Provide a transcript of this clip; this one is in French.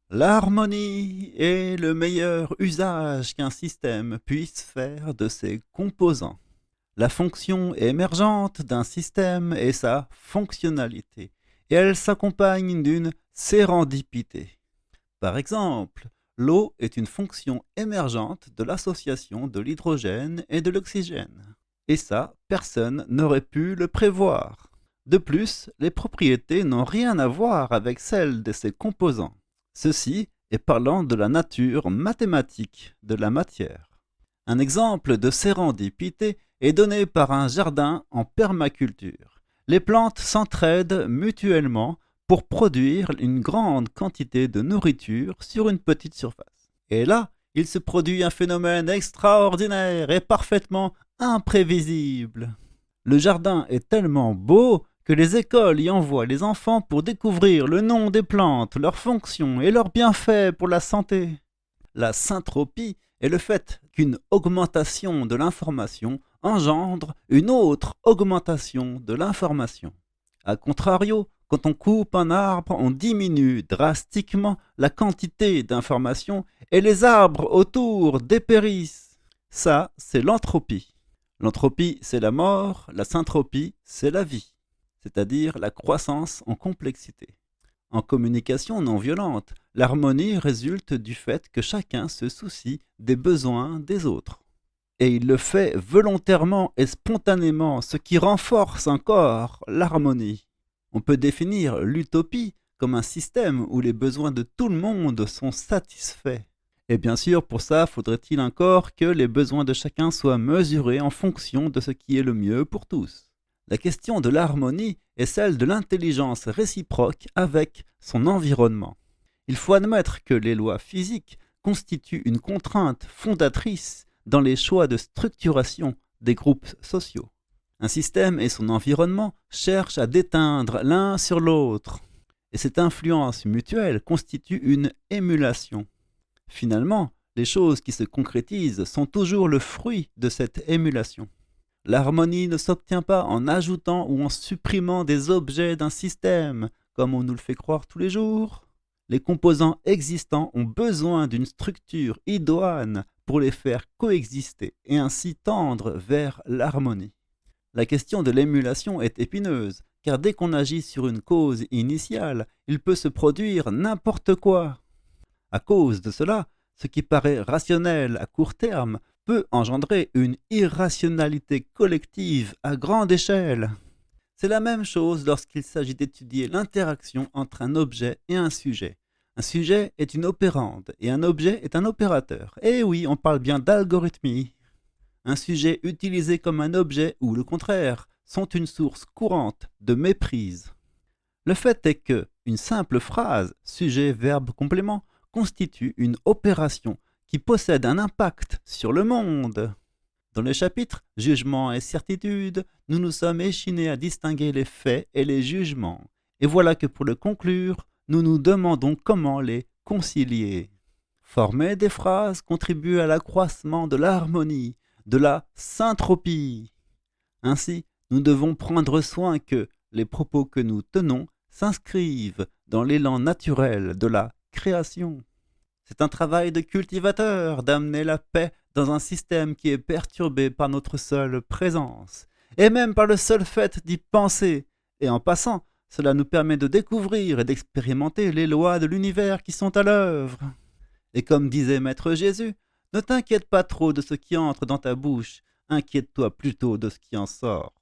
L'harmonie est le meilleur usage qu'un système puisse faire de ses composants. La fonction émergente d'un système est sa fonctionnalité, et elle s'accompagne d'une sérendipité. Par exemple, l'eau est une fonction émergente de l'association de l'hydrogène et de l'oxygène. Et ça, personne n'aurait pu le prévoir. De plus, les propriétés n'ont rien à voir avec celles de ses composants. Ceci est parlant de la nature mathématique de la matière. Un exemple de sérendipité est donné par un jardin en permaculture. Les plantes s'entraident mutuellement pour produire une grande quantité de nourriture sur une petite surface. Et là, il se produit un phénomène extraordinaire et parfaitement imprévisible. Le jardin est tellement beau que les écoles y envoient les enfants pour découvrir le nom des plantes, leurs fonctions et leurs bienfaits pour la santé. La syntropie est le fait qu'une augmentation de l'information engendre une autre augmentation de l'information. A contrario, quand on coupe un arbre, on diminue drastiquement la quantité d'informations et les arbres autour dépérissent. Ça, c'est l'entropie. L'entropie, c'est la mort, la syntropie, c'est la vie, c'est-à-dire la croissance en complexité. En communication non violente, l'harmonie résulte du fait que chacun se soucie des besoins des autres. Et il le fait volontairement et spontanément, ce qui renforce encore l'harmonie. On peut définir l'utopie comme un système où les besoins de tout le monde sont satisfaits. Et bien sûr, pour ça, faudrait-il encore que les besoins de chacun soient mesurés en fonction de ce qui est le mieux pour tous. La question de l'harmonie est celle de l'intelligence réciproque avec son environnement. Il faut admettre que les lois physiques constituent une contrainte fondatrice dans les choix de structuration des groupes sociaux. Un système et son environnement cherchent à déteindre l'un sur l'autre, et cette influence mutuelle constitue une émulation. Finalement, les choses qui se concrétisent sont toujours le fruit de cette émulation. L'harmonie ne s'obtient pas en ajoutant ou en supprimant des objets d'un système, comme on nous le fait croire tous les jours. Les composants existants ont besoin d'une structure idoine pour les faire coexister et ainsi tendre vers l'harmonie. La question de l'émulation est épineuse, car dès qu'on agit sur une cause initiale, il peut se produire n'importe quoi. À cause de cela, ce qui paraît rationnel à court terme peut engendrer une irrationalité collective à grande échelle. C'est la même chose lorsqu'il s'agit d'étudier l'interaction entre un objet et un sujet. Un sujet est une opérande et un objet est un opérateur. Et oui, on parle bien d'algorithmie. Un sujet utilisé comme un objet ou le contraire sont une source courante de méprise. Le fait est que une simple phrase, sujet, verbe, complément, constitue une opération qui possède un impact sur le monde. Dans le chapitre Jugement et certitude, nous nous sommes échinés à distinguer les faits et les jugements. Et voilà que pour le conclure, nous nous demandons comment les concilier. Former des phrases contribue à l'accroissement de l'harmonie, de la syntropie. Ainsi, nous devons prendre soin que les propos que nous tenons s'inscrivent dans l'élan naturel de la création. C'est un travail de cultivateur d'amener la paix dans un système qui est perturbé par notre seule présence, et même par le seul fait d'y penser. Et en passant, cela nous permet de découvrir et d'expérimenter les lois de l'univers qui sont à l'œuvre. Et comme disait Maître Jésus, ne t'inquiète pas trop de ce qui entre dans ta bouche, inquiète-toi plutôt de ce qui en sort.